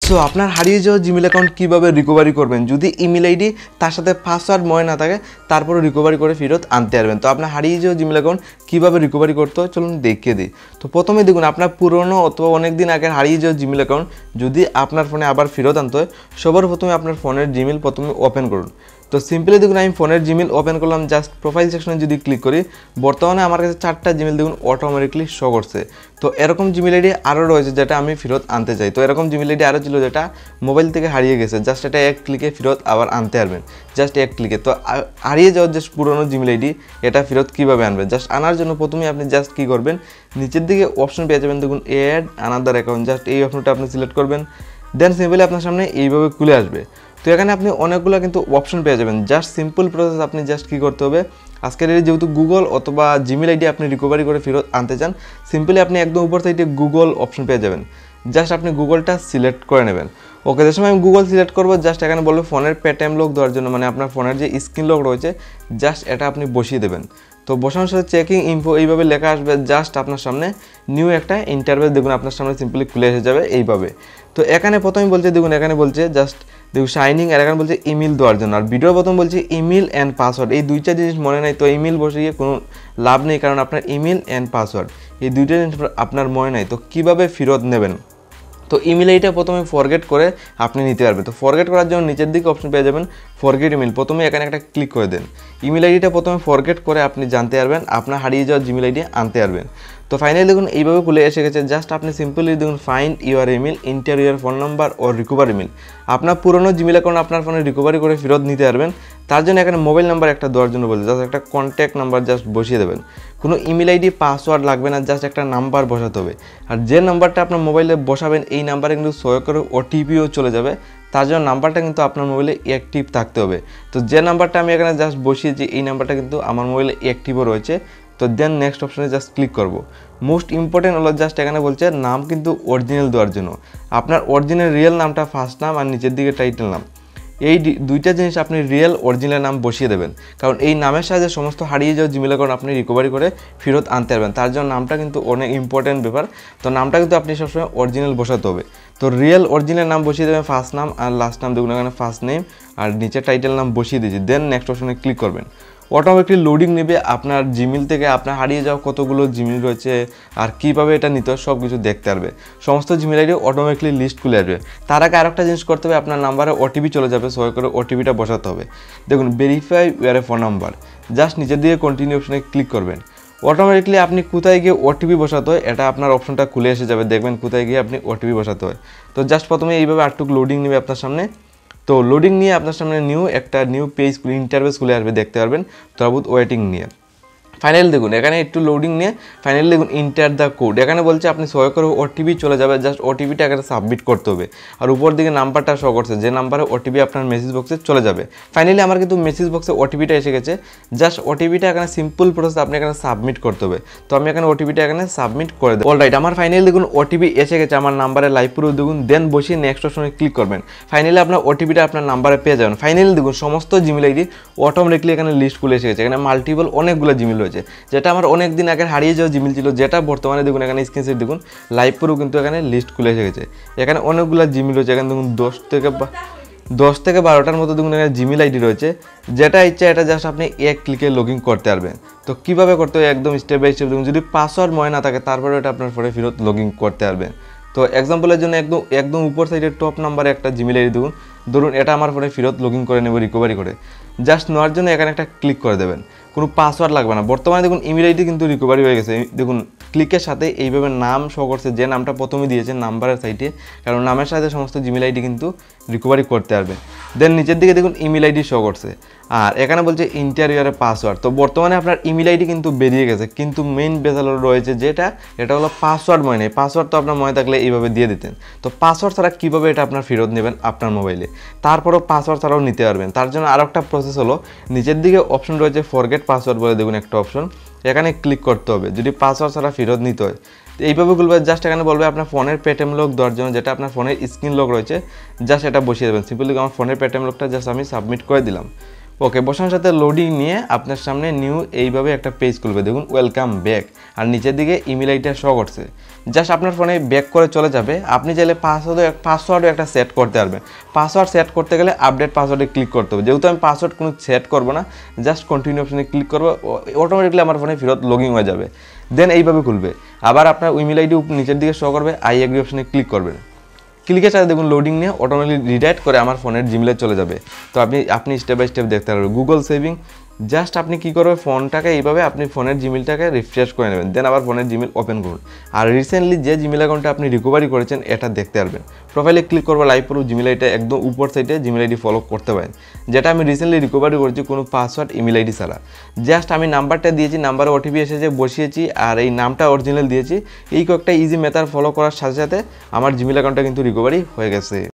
So আপনার হারিয়ে যাওয়া জিমেল অ্যাকাউন্ট কীভাবে রিকভারি করবেন যদি ইমেল আইডি তার সাথে পাসওয়ার্ড মনে না থাকে তারপরে রিকভারি করে ফেরত আনতে পারবেন। তো আপনার হারিয়ে যাওয়া জিমেল অ্যাকাউন্ট কীভাবে রিকভারি করতে হয় চলুন দেখিয়ে দিই। তো প্রথমে দেখুন আপনার পুরনো অথবা অনেক দিন আগে হারিয়ে যাওয়া জিমেল অ্যাকাউন্ট যদি আপনার ফোনে আবার ফেরত আনতে হয় সবার প্রথমে আপনার ফোনের জিমেল প্রথমে ওপেন করুন। তো সিম্পলি দেখুন আমি ফোনের জিমেল ওপেন করলাম, জাস্ট প্রোফাইল সেকশনে যদি ক্লিক করি বর্তমানে আমার কাছে 4টা জিমেল দেখুন অটোমেটিকলি শো করছে। তো এরকম জিমেল আইডি আরও রয়েছে যেটা আমি ফেরত আনতে চাই। তো এরকম জিমেল আইডি আরও ছিল যেটা মোবাইল থেকে হারিয়ে গেছে, জাস্ট এটা এক ক্লিকে ফেরত আবার আনতে পারবেন, জাস্ট এক ক্লিকে। তো হারিয়ে যাওয়ার যে পুরনো জিমেল আইডি এটা ফেরত কীভাবে আনবেন, জাস্ট আনার জন্য প্রথমে আপনি জাস্ট কী করবেন, নিচের দিকে অপশন পেয়ে যাবেন দেখুন অ্যাড আনাদার অ্যাকাউন্ট, জাস্ট এই অপশনটা আপনি সিলেক্ট করবেন। দেন সিম্পলি আপনার সামনে এইভাবে খুলে আসবে। তো এখানে আপনি অনেকগুলো কিন্তু অপশন পেয়ে যাবেন, জাস্ট সিম্পল প্রসেস। আপনি জাস্ট কী করতে হবে, আজকের যেহেতু গুগল অথবা জিমেল আইডি আপনি রিকভারি করে ফেরত আনতে চান, সিম্পলি আপনি একদম উপর সাইডে গুগল অপশন পেয়ে যাবেন, জাস্ট আপনি গুগলটা সিলেক্ট করে নেবেন। ওকে, যে সময় আমি গুগল সিলেক্ট করবো জাস্ট এখানে বলবো ফোনের পেটিএম লক দেওয়ার জন্য, মানে আপনার ফোনের যে স্ক্রিন লক রয়েছে জাস্ট এটা আপনি বসিয়ে দেবেন। তো বসানোর সাথে চেকিং ইনফো এইভাবে লেখা আসবে, জাস্ট আপনার সামনে নিউ একটা ইন্টারভিউ দেখুন আপনার সামনে সিম্পলি খুলে এসে যাবে এইভাবে। তো এখানে প্রথমে বলছে দেখুন এখানে বলছে জাস্ট দেখুন শাইনিং, আর এখানে বলছে ইমেল দেওয়ার জন্য, আর ভিডিও প্রথম বলছে ইমেল অ্যান্ড পাসওয়ার্ড। এই দুইটা জিনিস মনে নাই, তো ইমেল বসিয়ে কোনো লাভ নেই, কারণ আপনার ইমেল অ্যান্ড পাসওয়ার্ড এই দুইটা জিনিস আপনার মনে নাই। তো কীভাবে ফেরত নেবেন, তো ইমেল আইডিটা প্রথমে ফরগেট করে আপনি নিতে পারবেন। তো ফরগেট করার জন্য নিচের দিকে অপশন পেয়ে যাবেন ফরগেট ইমেল, প্রথমে এখানে একটা ক্লিক করে দেন। ইমেল আইডিটা প্রথমে ফরগেট করে আপনি জানতে পারবেন, আপনার হারিয়ে যাওয়া জিমেল আইডি আনতে পারবেন। তো ফাইনালি দেখুন এইভাবে খুলে এসে গেছে, জাস্ট আপনি সিম্পলি দেখুন find your email, enter your phone number ও রিকভার ইমেল। আপনার পুরনো জিমেল অ্যাকাউন্ট আপনার ফোনে রিকভারি করে ফেরত নিতে পারবেন। তার জন্য এখানে মোবাইল নাম্বার একটা দেওয়ার জন্য বলছে, জাস্ট একটা কন্ট্যাক্ট নাম্বার জাস্ট বসিয়ে দেবেন, কোনো ইমেল আইডি পাসওয়ার্ড লাগবে না, জাস্ট একটা নাম্বার বসাতে হবে। আর যে নাম্বারটা আপনার মোবাইলে বসাবেন এই নাম্বারে কিন্তু সহায় করে ওটিপিও চলে যাবে, তার জন্য নাম্বারটা কিন্তু আপনার মোবাইলে অ্যাক্টিভ থাকতে হবে। তো যে নাম্বারটা আমি এখানে জাস্ট বসিয়েছি এই নাম্বারটা কিন্তু আমার মোবাইলে অ্যাক্টিভও রয়েছে। তো দেন নেক্সট অপশনে জাস্ট ক্লিক করব। মোস্ট ইম্পর্টেন্ট হলো জাস্ট এখানে বলছে নাম কিন্তু অরিজিনাল দেওয়ার জন্য, আপনার অরিজিনাল রিয়েল নামটা ফার্স্ট নাম আর নিচের দিকে টাইটেল নাম, এই দুইটা জিনিস আপনি রিয়েল অরিজিনাল নাম বসিয়ে দেবেন, কারণ এই নামের সাহায্যে সমস্ত হারিয়ে যাওয়া জিমেল অ্যাকাউন্ট আপনি রিকভারি করে ফেরত আনতে পারবেন। তার জন্য নামটা কিন্তু অনেক ইম্পর্টেন্ট ব্যাপার। তো নামটা কিন্তু আপনি সবসময় অরিজিনাল বসাতে হবে। তো রিয়েল অরিজিনাল নাম বসিয়ে দেবেন, ফার্স্ট নাম আর লাস্ট নাম দেখুন এখানে ফার্স্ট নেম আর নিচে টাইটেল নাম বসিয়ে দিয়েছি। দেন নেক্সট অপশনে ক্লিক করবেন, অটোমেটিকলি লোডিং নেবে আপনার জিমেল থেকে আপনার হারিয়ে যাওয়া কতগুলো জিমেল রয়েছে আর কীভাবে এটা নিতে হয় সব কিছু দেখতে পারবে। সমস্ত জিমেল আইডি অটোমেটিকলি লিস্ট খুলে আসবে। তার আগে আরেকটা জিনিস করতে হবে, আপনার নাম্বারে ওটিপি চলে যাবে, সবাই করে ওটিপিটা বসাতে হবে। দেখুন verify your phone number, just নিচের দিকে কন্টিনিউ অপশনে ক্লিক করবেন। অটোমেটিকলি আপনি কোথায় গিয়ে ওটিপি বসাতে হয় এটা আপনার অপশনটা খুলে এসে যাবে, দেখবেন কোথায় গিয়ে আপনি ওটিপি বসাতে হয়। তো জাস্ট প্রথমে এইভাবে আরটুকু লোডিং নেবে আপনার সামনে। তো লোডিং নিয়ে আপনার সামনে নিউ পেজ ইন্টারফেস খুলে আসবে, দেখতে পারবেন তরবুত ওয়েটিং নিয়ে। ফাইনালি দেখুন এখানে একটু লোডিং নিয়ে ফাইনালি দেখুন ইন্টার দ্য কোড, এখানে বলছে আপনি সহায় করে ওটিপি চলে যাবে, জাস্ট ওটিপিটা এখানে সাবমিট করতে হবে। আর উপর দিকে নাম্বারটা শো করছে, যে নাম্বারে ওটিপি আপনার মেসেজ বক্সে চলে যাবে। ফাইনালি আমার কিন্তু মেসেজ বক্সে ওটিপিটা এসে গেছে, জাস্ট ওটিপিটা এখানে সিম্পল প্রসেস আপনি এখানে সাবমিট করতে হবে। তো আমি এখানে ওটিপিটা এখানে সাবমিট করে দেবো। অলরাইট, আমার ফাইনালি দেখুন ওটিপি এসে গেছে আমার নাম্বারে, লাইভ প্রুফ দেখুন। দেন বসিয়ে নেক্সট অপশনে ক্লিক করবেন। ফাইনালি আপনার ওটিপিটা আপনার নাম্বারে পেয়ে যাবেন। ফাইনালি দেখুন সমস্ত জিমেল আইডি অটোমেটিকলি এখানে লিস্ট খুলে এসে গেছে, এখানে মাল্টিপল অনেকগুলো জিমেল রয়েছে, যেটা আমার অনেক দিন আগে হারিয়ে যাওয়া জিমেল ছিল, যেটা বর্তমানে দেখুন এখানে স্ক্রিনশট দেখুন লাইভ প্রুফ কিন্তু এখানে লিস্ট খুলে এসে গেছে। এখানে অনেকগুলো জিমেল রয়েছে, এখানে দেখুন 10 থেকে 12টার মতো দেখুন এখানে জিমেল আইডি রয়েছে, যেটা ইচ্ছা এটা জাস্ট আপনি এক ক্লিকে লগ ইন করতে পারবেন। তো কীভাবে করতে হয় একদম স্টেপ বাই স্টেপ দেখুন, যদি পাসওয়ার্ড মনে না থাকে তারপরে এটা আপনার ফোনে ফেরত লগ ইন করতে পারবেন। তো এক্সাম্পলের জন্য একদম উপর সাইডের টপ নাম্বারে একটা জিমেল আইডি দেখুন, ধরুন এটা আমার ফোনে ফেরত লগ ইন করে নেব রিকভারি করে, জাস্ট নেওয়ার জন্য এখানে একটা ক্লিক করে দেবেন, কোনো পাসওয়ার্ড লাগবে না। বর্তমানে দেখুন ইমেল আইডি কিন্তু রিকভারি হয়ে গেছে, দেখুন ক্লিকের সাথে এইভাবে নাম শো করছে, যে নামটা প্রথমে দিয়েছেন নাম্বারের সাইটে, কারণ নামের সাথে সমস্ত জিমেল আইডি কিন্তু রিকভারি করতে পারবে। দেন নিচের দিকে দেখুন ইমেল আইডি শো করছে, আর এখানে বলছে ইন্টার ইউর পাসওয়ার্ড। তো বর্তমানে আপনার ইমেল আইডি কিন্তু বেরিয়ে গেছে, কিন্তু মেইন বেজাল রয়েছে এটা হলো পাসওয়ার্ড মনে নেই। পাসওয়ার্ড তো আপনার মনে থাকলে এইভাবে দিয়ে দিতেন। তো পাসওয়ার্ড ছাড়া কীভাবে এটা আপনার ফেরত নেবেন আপনার মোবাইলে, তারপরও পাসওয়ার্ড ছাড়াও নিতে পারবেন। তার জন্য আরও একটা প্রসেস হলো, নিচের দিকে অপশন রয়েছে ফরগেট পাসওয়ার্ড বলে দেখুন একটা অপশন, এখানে ক্লিক করতে হবে যদি পাসওয়ার্ড ছাড়া ফেরত নিতে হয়। তো এইভাবে বলবে, জাস্ট এখানে বলবে আপনার ফোনের পেটিএম লক দেওয়ার জন্য, যেটা আপনার ফোনের স্ক্রিন লক রয়েছে জাস্ট এটা বসিয়ে দেবেন। সিম্পলি আমার ফোনের পেটিএম লকটা জাস্ট আমি সাবমিট করে দিলাম। ওকে, বসানোর সাথে লোডিং নিয়ে আপনার সামনে নিউ এইভাবে একটা পেজ খুলবে, দেখুন ওয়েলকাম ব্যাক, আর নিচের দিকে ইমেল আইডিটা শো করছে। জাস্ট আপনার ফোনে ব্যাক করে চলে যাবে। আপনি চাইলে পাসওয়ার্ডও একটা সেট করতে পারবেন। পাসওয়ার্ড সেট করতে গেলে আপডেট পাসওয়ার্ডে ক্লিক করতে হবে। যেহেতু আমি পাসওয়ার্ড কোনো সেট করবো না, জাস্ট কন্টিনিউ অপশনে ক্লিক করবো, অটোমেটিকলি আমার ফোনে ফেরত লগইন হয়ে যাবে। দেন এইভাবে খুলবে। আবার আপনার ইমেল আইডি নিচের দিকে শো করবে, আই এগ্রি অপশনে ক্লিক করবেন। ক্লিকের সাথে দেখুন লোডিং নিয়ে অটোমেটিকলি রিডাইরেক্ট করে আমার ফোনের জিমেলে চলে যাবে। তো আপনি স্টেপ বাই স্টেপ দেখতে পারবেন। গুগল সেভিং, জাস্ট আপনি কী করবেন, ফোনটাকে এইভাবে আপনি ফোনের জিমেলটাকে রিফ্রেশ করে নেবেন, দেন আবার ফোনের জিমেল ওপেন করুন। আর রিসেন্টলি যে জিমেল অ্যাকাউন্টটা আপনি রিকভারি করেছেন এটা দেখতে পারবেন। প্রোফাইলে ক্লিক করবো, লাইভ প্রুফ জিমেল আইডিটা একদম উপর সাইডে জিমেল আইডি ফলো করতে পারেন, যেটা আমি রিসেন্টলি রিকভারি করেছি কোনো পাসওয়ার্ড ইমেল আইডি ছাড়া। জাস্ট আমি নাম্বারটা দিয়েছি, নাম্বারে ওটিপি এসেছে, বসিয়েছি, আর এই নামটা অরিজিনাল দিয়েছি। এই কয়েকটা ইজি মেথড ফলো করার সাথে সাথে আমার জিমেল অ্যাকাউন্টটা কিন্তু রিকভারি হয়ে গেছে।